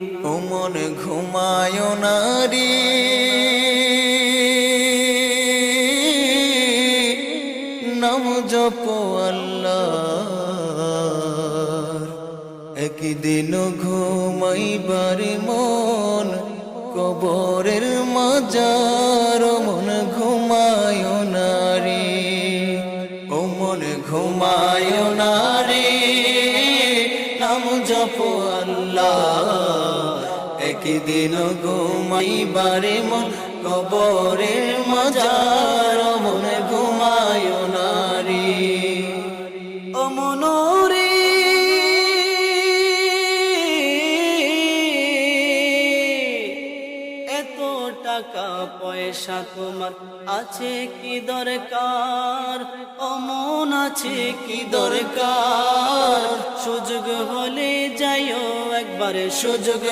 ও মন ঘুমায় না রে, নাম জপ আল্লাহর। একদিন ঘুমাইবার মন কবরের মাজার, মন ঘুমায় না রে, ও মন ঘুমায় না রে, নাম জপ আল্লাহ। একদিন ঘুমাইবার মন কবরের মাজার, মন ঘুমায় না রে, ও মন রে। এত টাকা পয়সা তোমার আছে কি দরকার, ও মন আছে কি দরকার? সুযোগ হলে যাইও একবারে, সুযোগ